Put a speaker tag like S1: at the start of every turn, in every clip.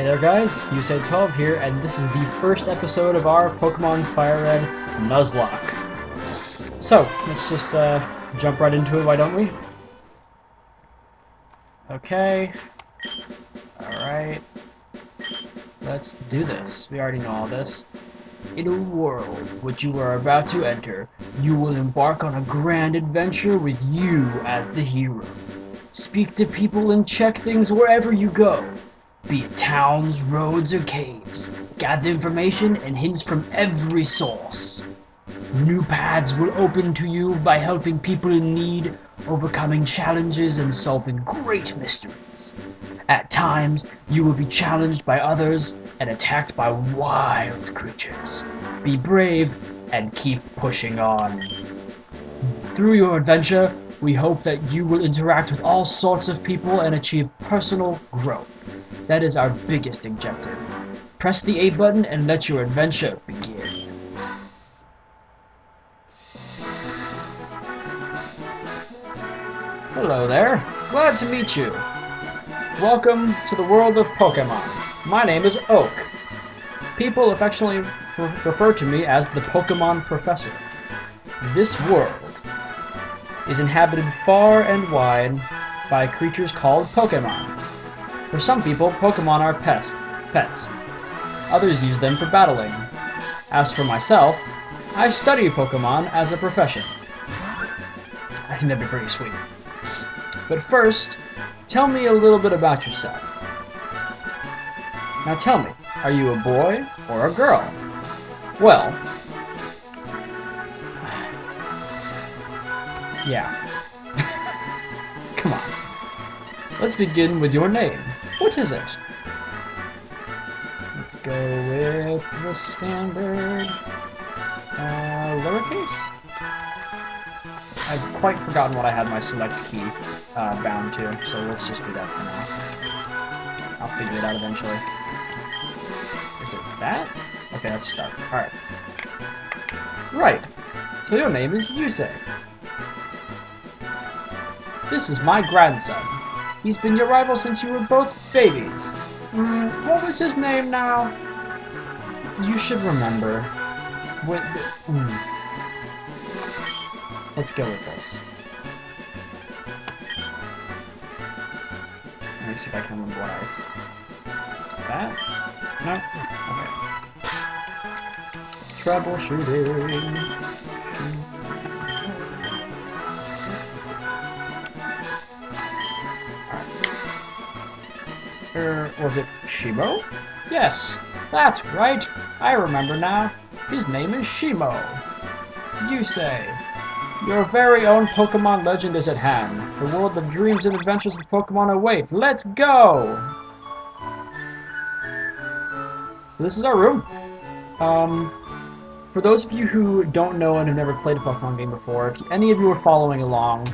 S1: Hey there guys, Yusei12 here, and this is the first episode of our Pokemon Firered Nuzlocke. So, let's just jump right into it, why don't we? Okay. Alright. Let's do this. We already know all this. In a world which you are about to enter, you will embark on a grand adventure with you as the hero. Speak to people and check things wherever you go. Be it towns, roads, or caves. Gather information and hints from every source. New paths will open to you by helping people in need, overcoming challenges, and solving great mysteries. At times, you will be challenged by others and attacked by wild creatures. Be brave and keep pushing on. Through your adventure, we hope that you will interact with all sorts of people and achieve personal growth. That is our biggest objective. Press the A button and let your adventure begin. Hello there. Glad to meet you. Welcome to the world of Pokemon. My name is Oak. People affectionately refer to me as the Pokemon Professor. This world is inhabited far and wide by creatures called Pokemon. For some people, Pokemon are pets. Others use them for battling. As for myself, I study Pokemon as a profession. I think that'd be pretty sweet. But first, tell me a little bit about yourself. Now tell me, are you a boy or a girl? Well, yeah. Come on. Let's begin with your name. What is it? Let's go with the standard lowercase. I've quite forgotten what I had my select key bound to, so let's just do that for now. I'll figure it out eventually. Is it that? Okay, let's start. Alright. Right. So your name is Yusei. This is my grandson. He's been your rival since you were both babies. What was his name now? You should remember. Let's go with this. Let me see if I can remember what it's. That? No? Okay. Troubleshooting. Was it Shimo? Yes, that's right. I remember now. His name is Shimo. Yusei. Your very own Pokemon legend is at hand. The world of dreams and adventures with Pokemon await. Let's go! So this is our room. For those of you who don't know and have never played a Pokemon game before, if any of you are following along,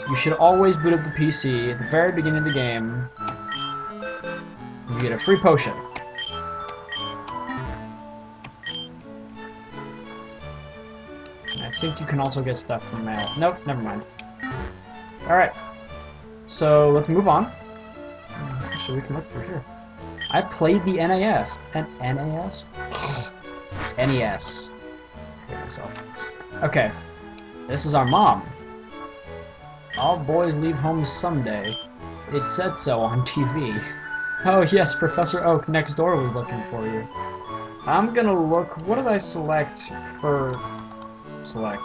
S1: you should always boot up the PC at the very beginning of the game. You get a free potion. And I think you can also get stuff from mail. Nope, never mind. Alright. So, let's move on. So we can look through here. I played the NAS. NAS? NES. I hate myself. Okay. This is our mom. All boys leave home someday. It said so on TV. Oh yes, Professor Oak next door was looking for you. I'm gonna look. What did I select for select?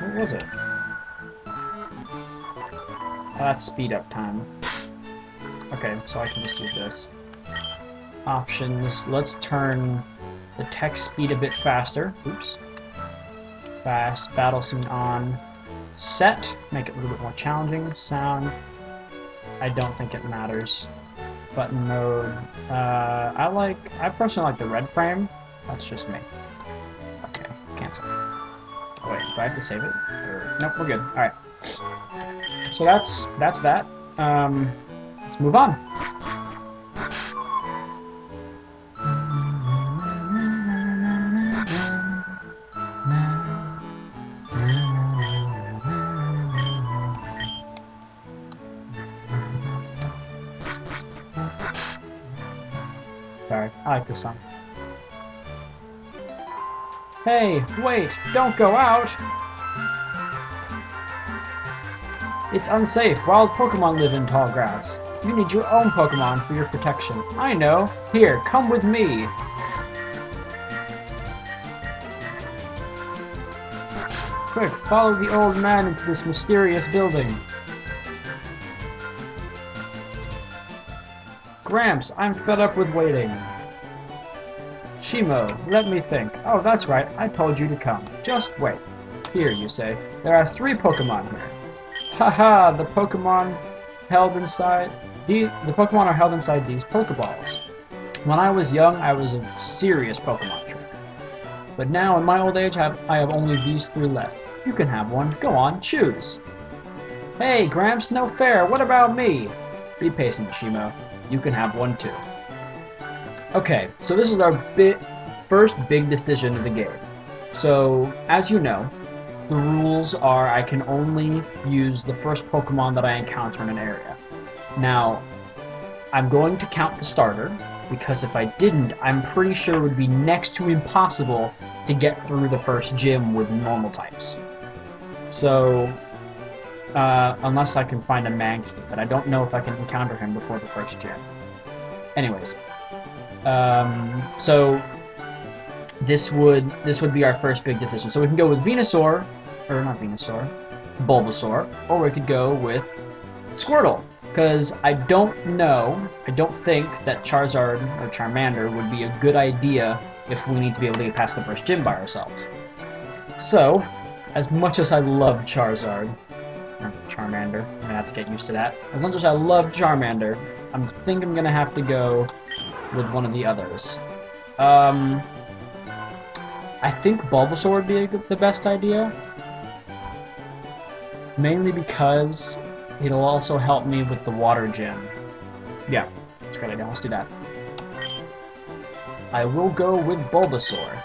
S1: What was it? Oh, that's speed up time. Okay, so I can just do this. Options. Let's turn the text speed a bit faster. Oops. Fast. Battle scene on. Set. Make it a little bit more challenging. Sound. I don't think it matters. Button mode. I personally like the red frame. That's just me. Okay, cancel. Oh wait, do I have to save it? Or, nope, we're good. Alright. So that's that. Let's move on. Sorry, I like this song. Hey, wait, don't go out! It's unsafe. Wild Pokemon live in tall grass. You need your own Pokemon for your protection. I know. Here, come with me. Quick, follow the old man into this mysterious building. Gramps, I'm fed up with waiting. Shimo, let me think. Oh, that's right, I told you to come. Just wait. Here, you say. There are 3 Pokemon here. Haha, the Pokemon are held inside these Pokeballs. When I was young, I was a serious Pokemon trainer. But now, in my old age, I have only these 3 left. You can have one. Go on, choose. Hey, Gramps, no fair. What about me? Be patient, Shimo. You can have one too. Okay, so this is our first big decision of the game. So, as you know, the rules are I can only use the first Pokemon that I encounter in an area. Now, I'm going to count the starter, because if I didn't, I'm pretty sure it would be next to impossible to get through the first gym with normal types. So, unless I can find a Mankey, but I don't know if I can encounter him before the first gym. Anyways, so this would be our first big decision. So we can go with Bulbasaur, or we could go with Squirtle, because I don't think that Charizard or Charmander would be a good idea if we need to be able to get past the first gym by ourselves. So, as much as I love Charizard, or Charmander, I'm gonna have to get used to that. As much as I love Charmander, I think I'm gonna have to go with one of the others. I think Bulbasaur would be the best idea. Mainly because it'll also help me with the water gym. Yeah, that's a great idea. Let's do that. I will go with Bulbasaur.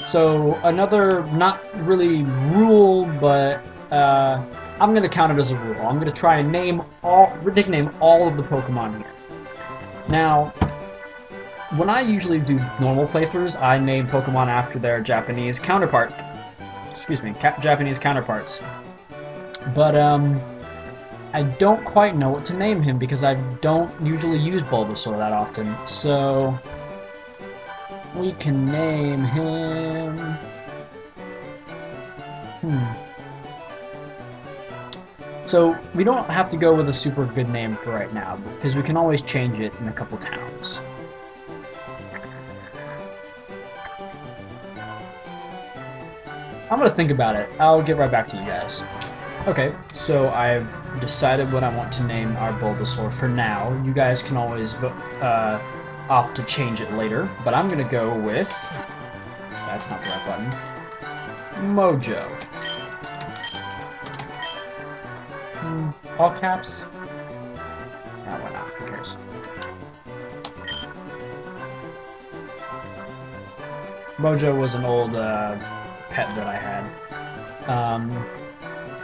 S1: So, another, not really rule, but I'm going to count it as a rule. I'm going to try and nickname all of the Pokemon here. Now, when I usually do normal playthroughs, I name Pokemon after their Japanese counterparts. But, I don't quite know what to name him because I don't usually use Bulbasaur that often. So, we can name him... So, we don't have to go with a super good name for right now, because we can always change it in a couple towns. I'm gonna think about it. I'll get right back to you guys. Okay, so I've decided what I want to name our Bulbasaur for now. You guys can always opt to change it later, but I'm gonna go with... That's not the right button. Mojo. All caps? No, why not? Who cares? Mojo was an old pet that I had.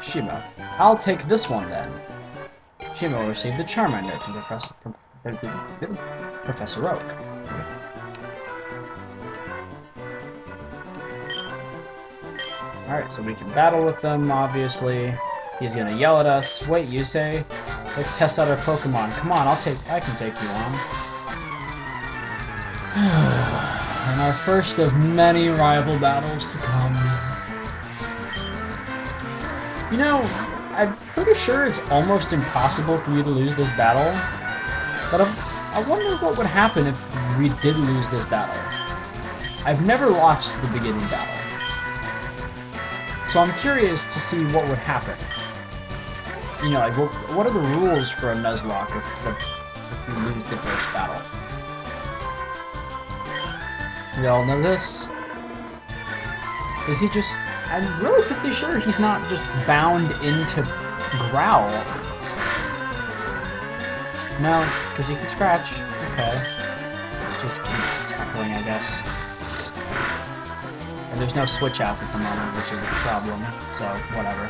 S1: Shimo. I'll take this one then. Shimo received the Charmander from Professor Oak. Alright, so we can battle with them, obviously. He's gonna yell at us. Wait, you say? Let's test out our Pokemon. Come on, I can take you on. And our first of many rival battles to come. You know, I'm pretty sure it's almost impossible for you to lose this battle. But I wonder what would happen if we did lose this battle. I've never watched the beginning battle. So I'm curious to see what would happen. You know, like, what are the rules for a Nuzlocke if we lose the first battle? We all know this? Is he just... I'm relatively sure he's not just bound into Growl. No, because he can scratch. Okay. Let's just keep tackling, I guess. And there's no switch outs at the moment, which is a problem, so whatever.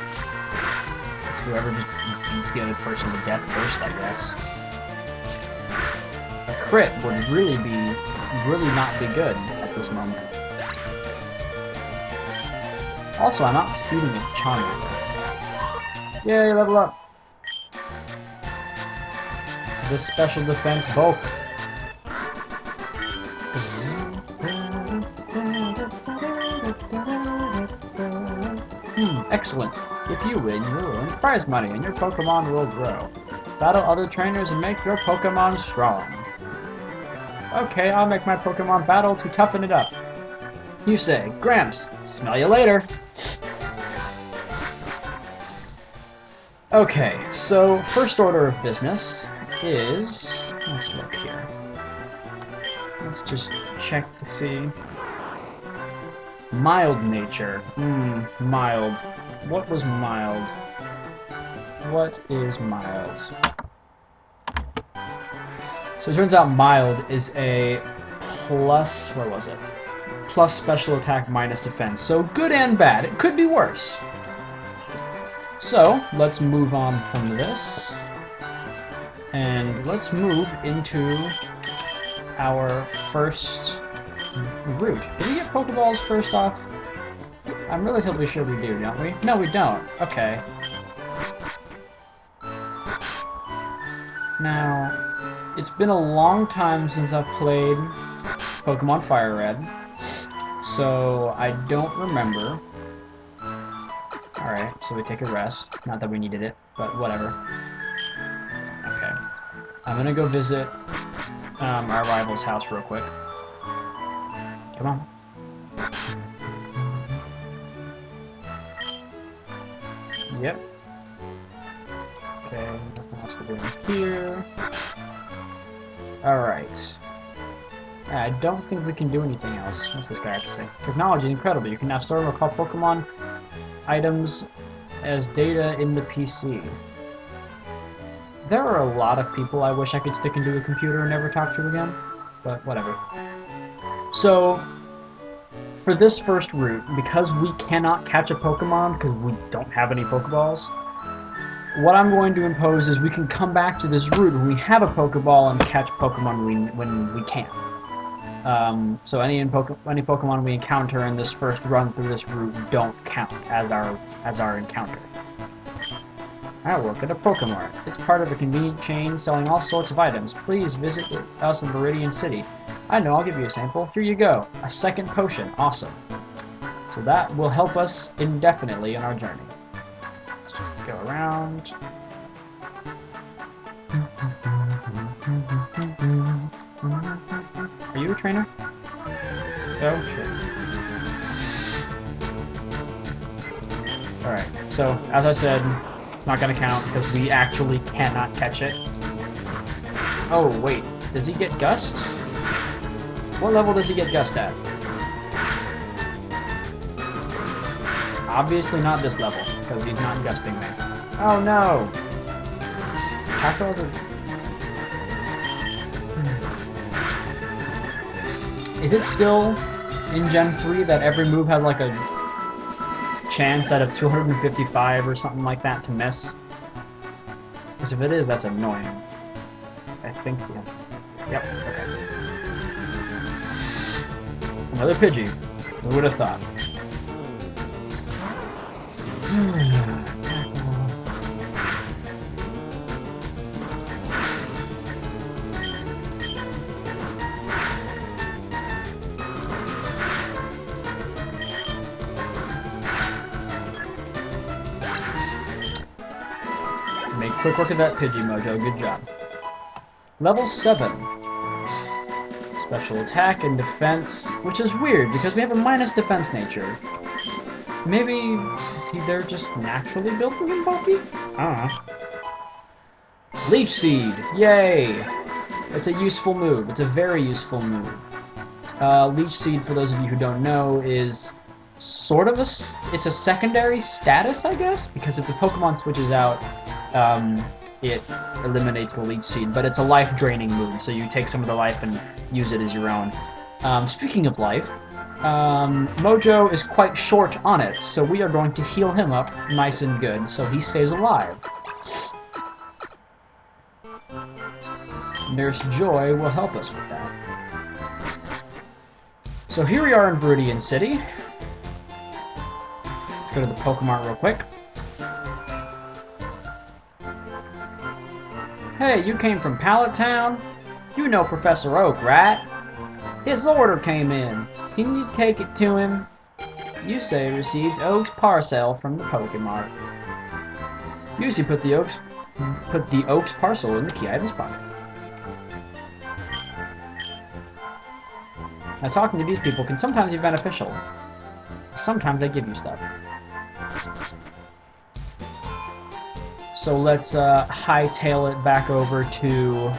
S1: whoever just beats the other person to death first, I guess. A crit would really not be good at this moment. Also, I'm not speeding a Charmander. Yay, level up! This special defense bulk. Excellent. If you win, you will win prize money and your Pokemon will grow. Battle other trainers and make your Pokemon strong. Okay, I'll make my Pokemon battle to toughen it up. You say, Gramps, smell you later. Okay, so first order of business is... let's look here. Let's just check to see... Mild nature. Mild. What was mild? What is mild? So it turns out mild is a plus... what was it? Plus special attack minus defense. So good and bad. It could be worse. So let's move on from this. And let's move into our first route. Did we get Pokeballs first off? I'm relatively sure we do, don't we? No, we don't. Okay. Now, it's been a long time since I've played Pokemon Firered, so I don't remember. Alright, so we take a rest. Not that we needed it, but whatever. Okay. I'm gonna go visit our rival's house real quick. Come on. Yep. Okay, nothing else to do in here. Alright. I don't think we can do anything else. What's this guy have to say? Technology is incredible. You can now store and recall Pokemon items as data in the PC. There are a lot of people I wish I could stick into a computer and never talk to again, but whatever. So, for this first route, because we cannot catch a Pokemon because we don't have any Pokeballs, what I'm going to impose is we can come back to this route when we have a Pokeball and catch Pokemon when we can. So any Pokemon we encounter in this first run through this route don't count as our encounter. I work at a Pokemart. It's part of a convenient chain selling all sorts of items. Please visit us in Viridian City. I know, I'll give you a sample. Here you go. A second potion. Awesome. So that will help us indefinitely in our journey. Let's just go around. Are you a trainer? Oh, shit. Alright, so, as I said, not gonna count because we actually cannot catch it. Oh, wait. Does he get Gust? What level does he get Gust at? Obviously not this level, because he's not gusting me. Oh no! Tackle is it still in Gen 3 that every move has like a chance out of 255 or something like that to miss? Because if it is, that's annoying. I think, yeah. Yep, okay. Another Pidgey. Who would have thought? Make quick work of that Pidgey, Mojo. Good job. Level 7. Special attack and defense, which is weird because we have a minus defense nature. Maybe they're just naturally built for him, Poppy? I don't know. Leech Seed! Yay! It's a useful move. It's a very useful move. Leech Seed, for those of you who don't know, is sort of it's a secondary status, I guess, because if the Pokemon switches out, it eliminates the Leech Seed, but it's a life-draining move, so you take some of the life and use it as your own. Speaking of life, Mojo is quite short on it, so we are going to heal him up nice and good so he stays alive. Nurse Joy will help us with that. So here we are in Viridian City. Let's go to the Pokemart real quick. Hey, you came from Pallet Town? You know Professor Oak, right? His order came in. Can you take it to him? Yusei received Oak's parcel from the Pokemart. Yusei put the Oak's parcel in the key item's pocket. Now, talking to these people can sometimes be beneficial. Sometimes they give you stuff. So let's hightail it back over to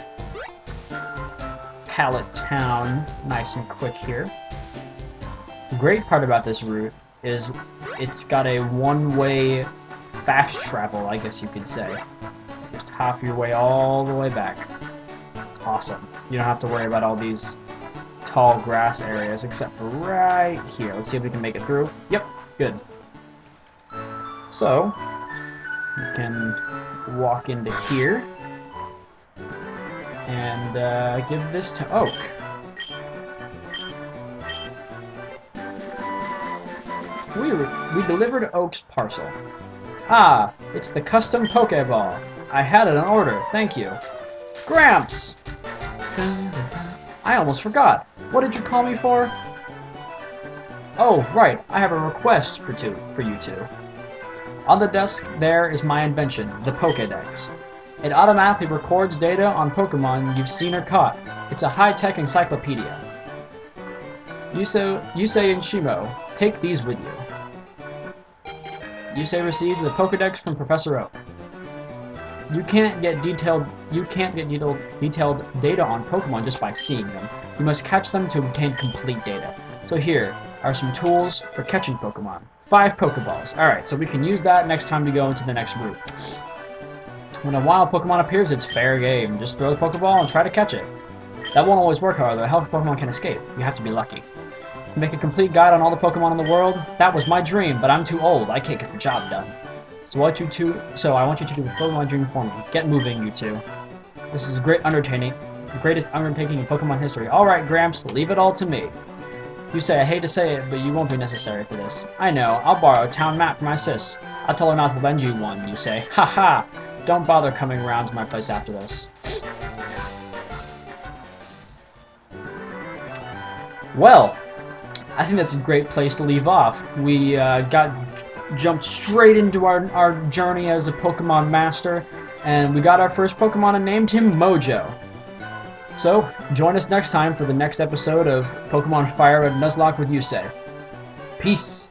S1: Pallet Town, nice and quick here. The great part about this route is it's got a one-way fast travel, I guess you could say. Just hop your way all the way back. It's awesome. You don't have to worry about all these tall grass areas except for right here. Let's see if we can make it through. Yep, good. So, we can walk into here and give this to Oak. We delivered Oak's parcel. Ah, it's the custom Pokeball. I had it on order, thank you. Gramps! I almost forgot. What did you call me for? Oh, right, I have a request for you two. On the desk there is my invention, the Pokédex. It automatically records data on Pokemon you've seen or caught. It's a high-tech encyclopedia. Yusei and Shimo, take these with you. Yusei received the Pokédex from Professor Oak. You can't get detailed data on Pokemon just by seeing them. You must catch them to obtain complete data. So here are some tools for catching Pokemon. 5 Pokeballs. Alright, so we can use that next time to go into the next route. When a wild Pokemon appears, it's fair game. Just throw the Pokeball and try to catch it. That won't always work, however. A healthy Pokemon can escape. You have to be lucky. To make a complete guide on all the Pokemon in the world, that was my dream, but I'm too old. I can't get the job done. So I want you to do the Pokemon dream for me. Get moving, you two. This is a great undertaking, the greatest undertaking in Pokemon history. Alright, Gramps, leave it all to me. You say, I hate to say it, but you won't be necessary for this. I know, I'll borrow a town map from my sis. I'll tell her not to lend you one, you say. Ha ha! Don't bother coming around to my place after this. Well, I think that's a great place to leave off. We jumped straight into our journey as a Pokemon master, and we got our first Pokemon and named him Mojo. So, join us next time for the next episode of Pokemon Firered Nuzlocke with Yusei. Peace!